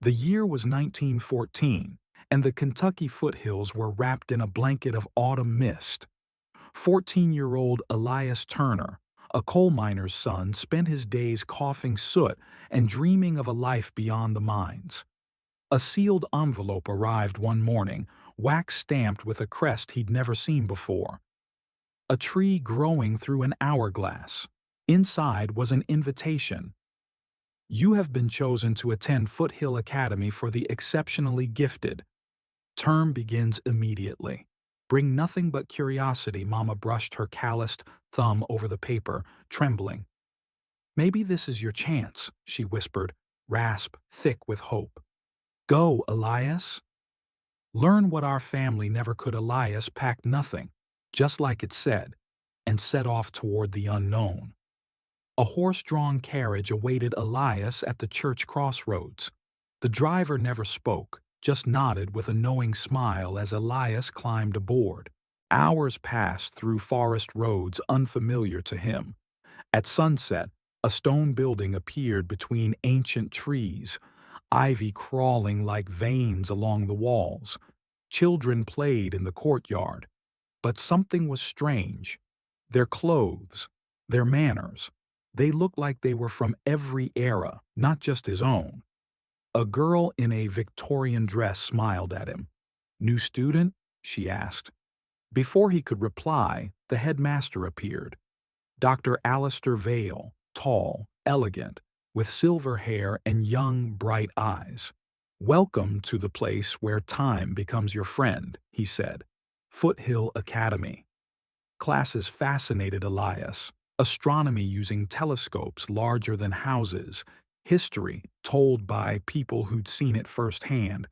The year was 1914, and the Kentucky foothills were wrapped in a blanket of autumn mist. 14-year-old Elias Turner, a coal miner's son, spent his days coughing soot and dreaming of a life beyond the mines. A sealed envelope arrived one morning, wax-stamped with a crest he'd never seen before. A tree growing through an hourglass. Inside was an invitation. You have been chosen to attend Foothill Academy for the exceptionally gifted. Term begins immediately. Bring nothing but curiosity. Mama brushed her calloused thumb over the paper, trembling. Maybe this is your chance, she whispered, rasp thick with hope. Go, Elias. Learn what our family never could. Elias packed nothing, just like it said, and set off toward the unknown. A horse-drawn carriage awaited Elias at the church crossroads. The driver never spoke, just nodded with a knowing smile as Elias climbed aboard. Hours passed through forest roads unfamiliar to him. At sunset, a stone building appeared between ancient trees, ivy crawling like veins along the walls. Children played in the courtyard. But something was strange. Their clothes, their manners. They looked like they were from every era, not just his own. A girl in a Victorian dress smiled at him. New student? She asked. Before he could reply, the headmaster appeared. Dr. Alistair Vale, tall, elegant, with silver hair and young, bright eyes. Welcome to the place where time becomes your friend, he said. Foothill Academy. Classes fascinated Elias. Astronomy using telescopes larger than houses, history told by people who'd seen it firsthand,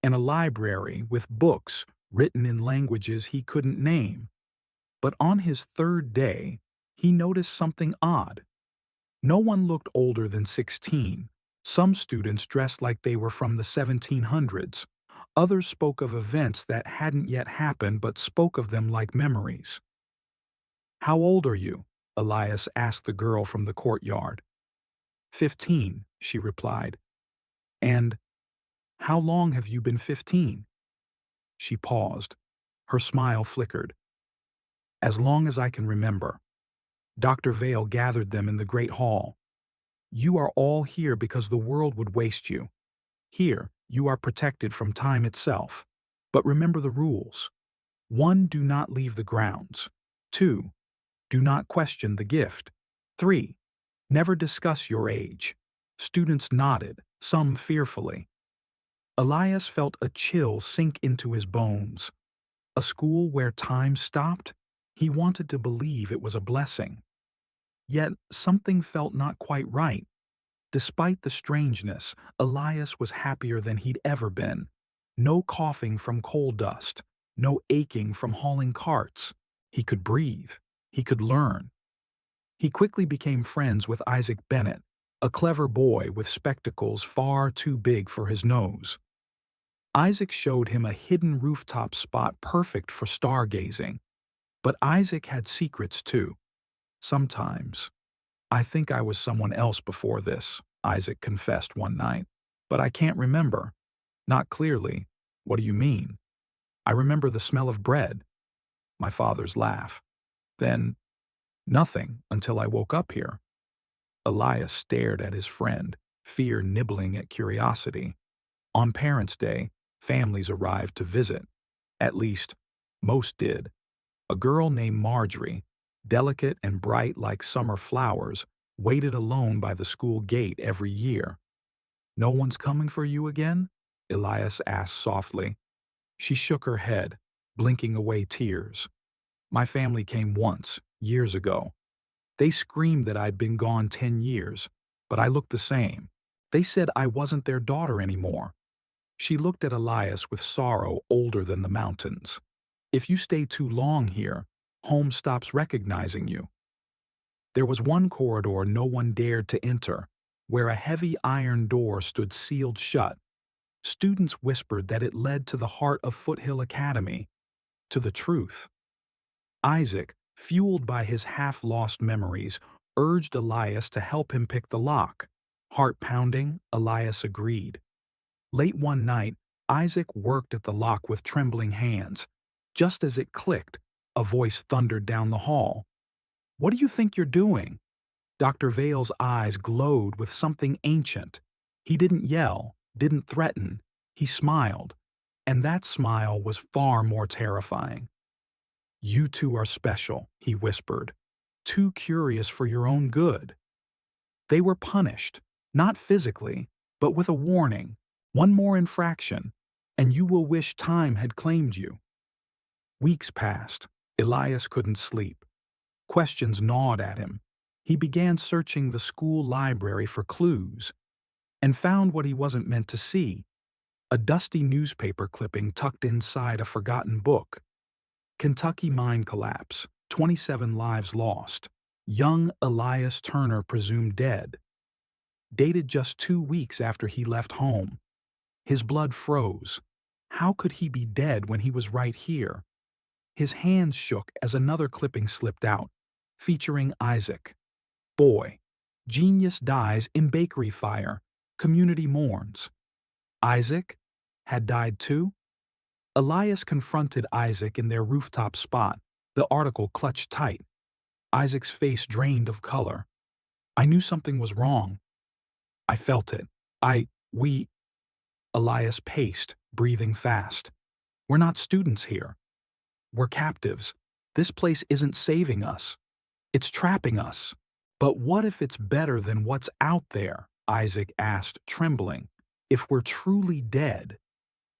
and a library with books written in languages he couldn't name. But on his third day, he noticed something odd. No one looked older than 16. Some students dressed like they were from the 1700s. Others spoke of events that hadn't yet happened but spoke of them like memories. How old are you? Elias asked the girl from the courtyard. 15, she replied. And how long have you been 15? She paused. Her smile flickered. As long as I can remember. Dr. Vale gathered them in the great hall. You are all here because the world would waste you. Here, you are protected from time itself. But remember the rules. 1. Do not leave the grounds. 2. Do not question the gift. 3. Never discuss your age. Students nodded, some fearfully. Elias felt a chill sink into his bones. A school where time stopped? He wanted to believe it was a blessing. Yet something felt not quite right. Despite the strangeness, Elias was happier than he'd ever been. No coughing from coal dust, no aching from hauling carts. He could breathe. He could learn. He quickly became friends with Isaac Bennett, a clever boy with spectacles far too big for his nose. Isaac showed him a hidden rooftop spot perfect for stargazing. But Isaac had secrets too. Sometimes. I think I was someone else before this, Isaac confessed one night. But I can't remember. Not clearly. What do you mean? I remember the smell of bread. My father's laugh. Then, nothing until I woke up here. Elias stared at his friend, fear nibbling at curiosity. On Parents' Day, families arrived to visit. At least, most did. A girl named Marjorie, delicate and bright like summer flowers, waited alone by the school gate every year. No one's coming for you again? Elias asked softly. She shook her head, blinking away tears. My family came once, years ago. They screamed that I'd been gone 10 years, but I looked the same. They said I wasn't their daughter anymore. She looked at Elias with sorrow older than the mountains. If you stay too long here, home stops recognizing you. There was one corridor no one dared to enter, where a heavy iron door stood sealed shut. Students whispered that it led to the heart of Foothill Academy, to the truth. Isaac, fueled by his half-lost memories, urged Elias to help him pick the lock. Heart pounding, Elias agreed. Late one night, Isaac worked at the lock with trembling hands. Just as it clicked, a voice thundered down the hall. "What do you think you're doing?" Dr. Vale's eyes glowed with something ancient. He didn't yell, didn't threaten. He smiled, and that smile was far more terrifying. "You two are special," he whispered. "Too curious for your own good." They were punished, not physically, but with a warning. One more infraction, and you will wish time had claimed you. Weeks passed. Elias couldn't sleep. Questions gnawed at him. He began searching the school library for clues and found what he wasn't meant to see: a dusty newspaper clipping tucked inside a forgotten book. Kentucky mine collapse, 27 lives lost. Young Elias Turner presumed dead. Dated just 2 weeks after he left home. His blood froze. How could he be dead when he was right here? His hands shook as another clipping slipped out, featuring Isaac. Boy, genius dies in bakery fire. Community mourns. Isaac had died too? Elias confronted Isaac in their rooftop spot, the article clutched tight. Isaac's face drained of color. "I knew something was wrong. I felt it. We..." Elias paced, breathing fast. "We're not students here. We're captives. This place isn't saving us. It's trapping us." "But what if it's better than what's out there?" Isaac asked, trembling. "If we're truly dead,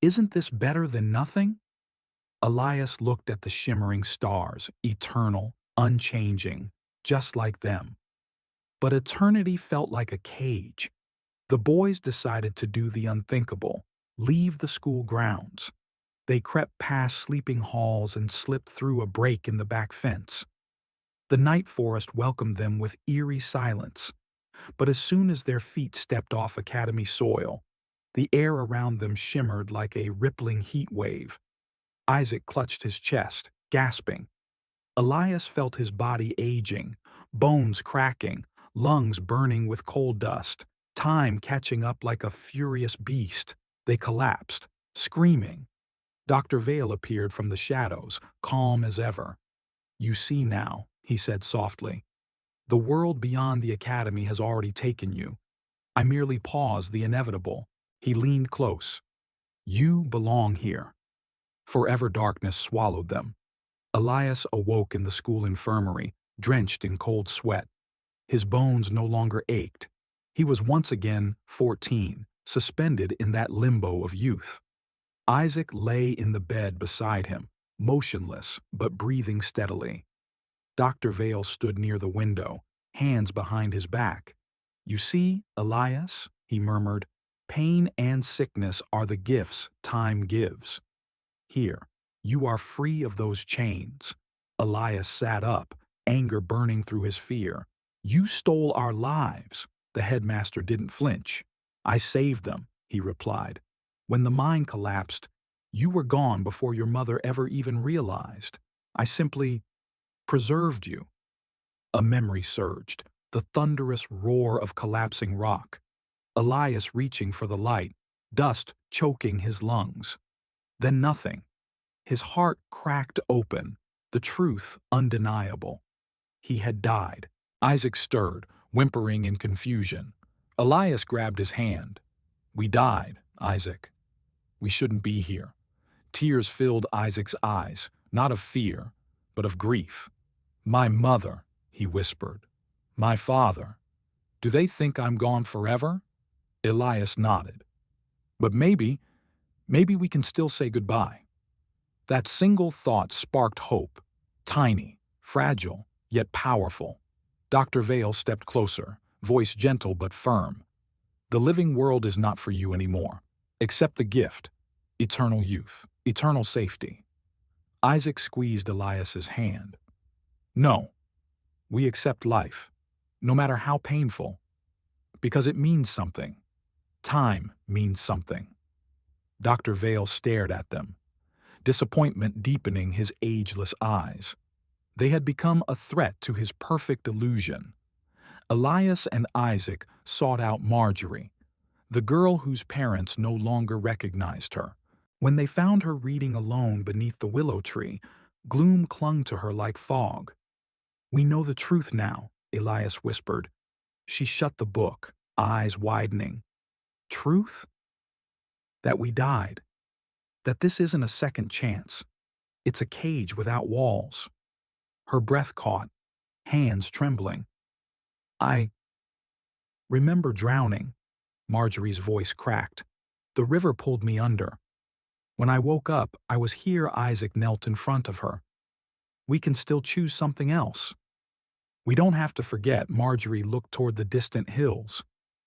isn't this better than nothing?" Elias looked at the shimmering stars, eternal, unchanging, just like them. But eternity felt like a cage. The boys decided to do the unthinkable, leave the school grounds. They crept past sleeping halls and slipped through a break in the back fence. The night forest welcomed them with eerie silence, but as soon as their feet stepped off academy soil, the air around them shimmered like a rippling heat wave. Isaac clutched his chest, gasping. Elias felt his body aging, bones cracking, lungs burning with coal dust, time catching up like a furious beast. They collapsed, screaming. Dr. Vale appeared from the shadows, calm as ever. "You see now," he said softly. "The world beyond the academy has already taken you. I merely paused the inevitable." He leaned close. "You belong here." Forever darkness swallowed them. Elias awoke in the school infirmary, drenched in cold sweat. His bones no longer ached. He was once again 14, suspended in that limbo of youth. Isaac lay in the bed beside him, motionless but breathing steadily. Dr. Vale stood near the window, hands behind his back. "You see, Elias," he murmured, "pain and sickness are the gifts time gives. Here, you are free of those chains." Elias sat up, anger burning through his fear. "You stole our lives." The headmaster didn't flinch. "I saved them," he replied. "When the mine collapsed, you were gone before your mother ever even realized. I simply preserved you." A memory surged, the thunderous roar of collapsing rock. Elias reaching for the light, dust choking his lungs. Then nothing. His heart cracked open, the truth undeniable. He had died. Isaac stirred, whimpering in confusion. Elias grabbed his hand. "We died, Isaac. We shouldn't be here." Tears filled Isaac's eyes, not of fear, but of grief. "My mother," he whispered. "My father. Do they think I'm gone forever?" Elias nodded. "But maybe we can still say goodbye." That single thought sparked hope, tiny, fragile, yet powerful. Dr. Vale stepped closer, voice gentle but firm. "The living world is not for you anymore. Accept the gift, eternal youth, eternal safety." Isaac squeezed Elias's hand. "No, we accept life, no matter how painful, because it means something. Time means something." Dr. Vale stared at them, disappointment deepening his ageless eyes. They had become a threat to his perfect illusion. Elias and Isaac sought out Marjorie, the girl whose parents no longer recognized her. When they found her reading alone beneath the willow tree, gloom clung to her like fog. "We know the truth now," Elias whispered. She shut the book, eyes widening. "Truth? That we died. That this isn't a second chance. It's a cage without walls." Her breath caught, hands trembling. "I remember drowning." Marjorie's voice cracked. "The river pulled me under. When I woke up, I was here." Isaac knelt in front of her. "We can still choose something else. We don't have to forget." Marjorie looked toward the distant hills,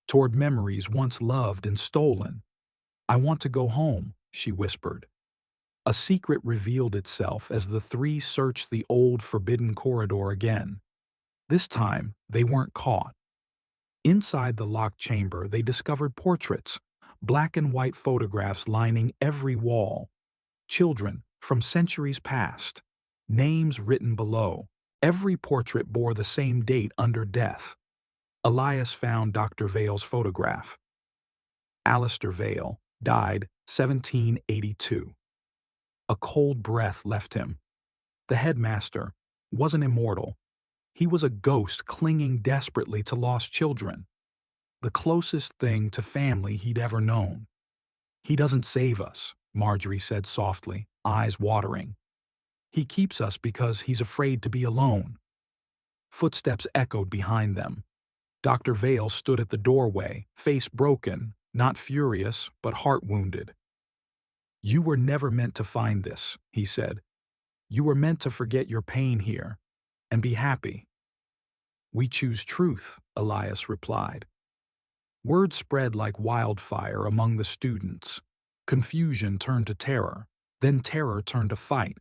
toward memories once loved and stolen. "I want to go home," she whispered. A secret revealed itself as the three searched the old forbidden corridor again. This time, they weren't caught. Inside the locked chamber, they discovered portraits, black and white photographs lining every wall. Children from centuries past, names written below. Every portrait bore the same date under death. Elias found Dr. Vale's photograph. Alistair Vale died 1782. A cold breath left him. The headmaster wasn't immortal. He was a ghost clinging desperately to lost children. The closest thing to family he'd ever known. "He doesn't save us," Marjorie said softly, eyes watering. "He keeps us because he's afraid to be alone." Footsteps echoed behind them. Dr. Vale stood at the doorway, face broken, not furious, but heart-wounded. "You were never meant to find this," he said. "You were meant to forget your pain here and be happy." "We choose truth," Elias replied. Word spread like wildfire among the students. Confusion turned to terror, then terror turned to fight.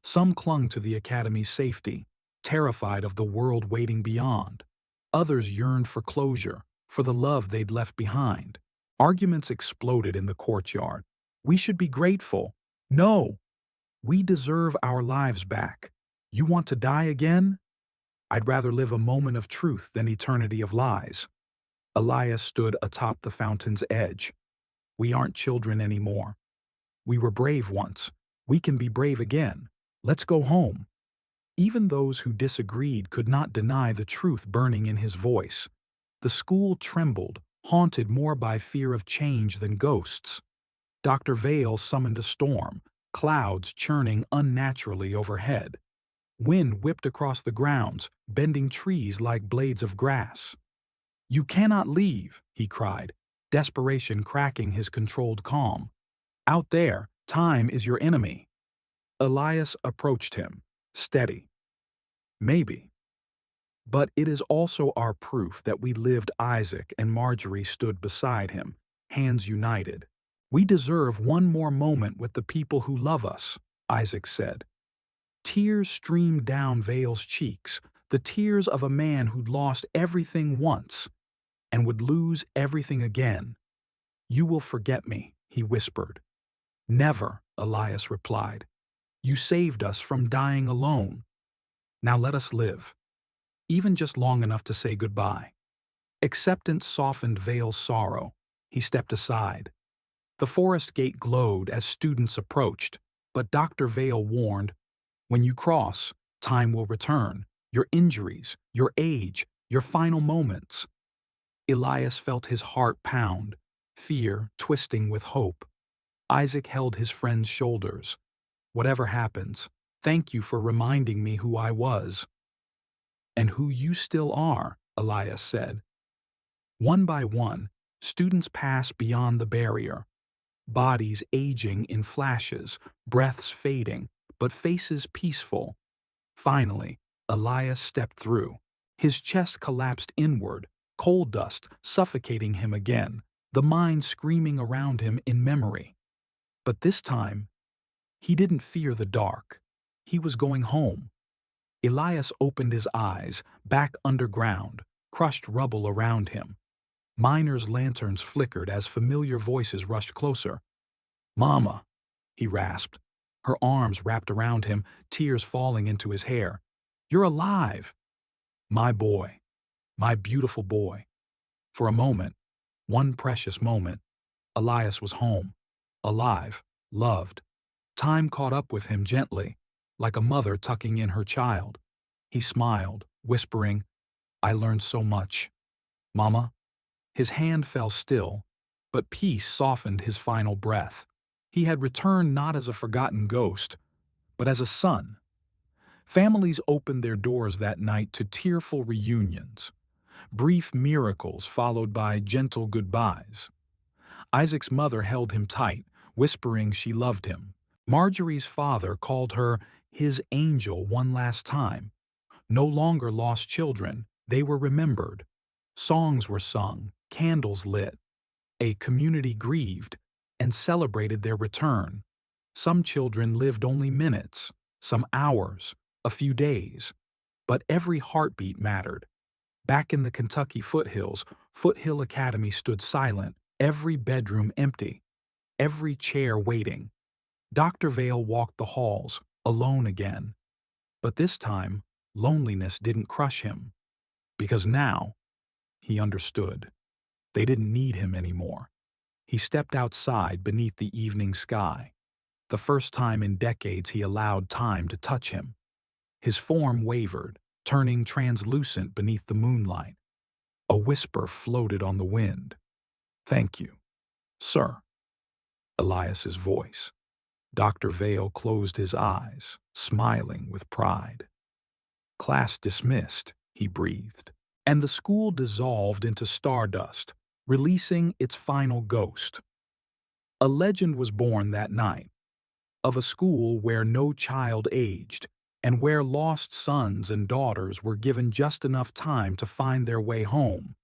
Some clung to the academy's safety, terrified of the world waiting beyond. Others yearned for closure, for the love they'd left behind. Arguments exploded in the courtyard. "We should be grateful." "No! We deserve our lives back." "You want to die again?" "I'd rather live a moment of truth than eternity of lies." Elias stood atop the fountain's edge. "We aren't children anymore. We were brave once. We can be brave again. Let's go home." Even those who disagreed could not deny the truth burning in his voice. The school trembled, haunted more by fear of change than ghosts. Dr. Vale summoned a storm, clouds churning unnaturally overhead. Wind whipped across the grounds, bending trees like blades of grass. "You cannot leave," he cried, desperation cracking his controlled calm. "Out there, time is your enemy." Elias approached him, steady. "Maybe. But it is also our proof that we lived." Isaac and Marjorie stood beside him, hands united. "We deserve one more moment with the people who love us," Isaac said. Tears streamed down Vale's cheeks, the tears of a man who'd lost everything once and would lose everything again. "You will forget me," he whispered. "Never," Elias replied. "You saved us from dying alone. Now let us live, even just long enough to say goodbye." Acceptance softened Vale's sorrow. He stepped aside. The forest gate glowed as students approached, but Dr. Vale warned, "When you cross, time will return. Your injuries, your age, your final moments." Elias felt his heart pound, fear twisting with hope. Isaac held his friend's shoulders. "Whatever happens, thank you for reminding me who I was." "And who you still are," Elias said. One by one, students passed beyond the barrier. Bodies aging in flashes, breaths fading, but faces peaceful. Finally, Elias stepped through. His chest collapsed inward, coal dust suffocating him again, the mind screaming around him in memory. But this time, he didn't fear the dark. He was going home. Elias opened his eyes, back underground, crushed rubble around him. Miners' lanterns flickered as familiar voices rushed closer. "Mama," he rasped, her arms wrapped around him, tears falling into his hair. "You're alive!" "My boy, my beautiful boy." For a moment, One precious moment, Elias was home, alive, loved. Time caught up with him gently, like a mother tucking in her child. He smiled, whispering, "I learned so much, Mama." His hand fell still, but peace softened his final breath. He had returned not as a forgotten ghost, but as a son. Families opened their doors that night to tearful reunions, brief miracles followed by gentle goodbyes. Isaac's mother held him tight, whispering she loved him. Marjorie's father called her his angel one last time. No longer lost children, they were remembered. Songs were sung, candles lit. A community grieved and celebrated their return. Some children lived only minutes, some hours, a few days. But every heartbeat mattered. Back in the Kentucky foothills, Foothill Academy stood silent, every bedroom empty, every chair waiting. Dr. Vale walked the halls, alone again. But this time, loneliness didn't crush him. Because now, he understood. They didn't need him anymore. He stepped outside beneath the evening sky. The first time in decades he allowed time to touch him. His form wavered, turning translucent beneath the moonlight. A whisper floated on the wind. "Thank you, sir." Elias's voice. Dr. Vale closed his eyes, smiling with pride. "Class dismissed," he breathed, and the school dissolved into stardust, releasing its final ghost. A legend was born that night, of a school where no child aged, and where lost sons and daughters were given just enough time to find their way home.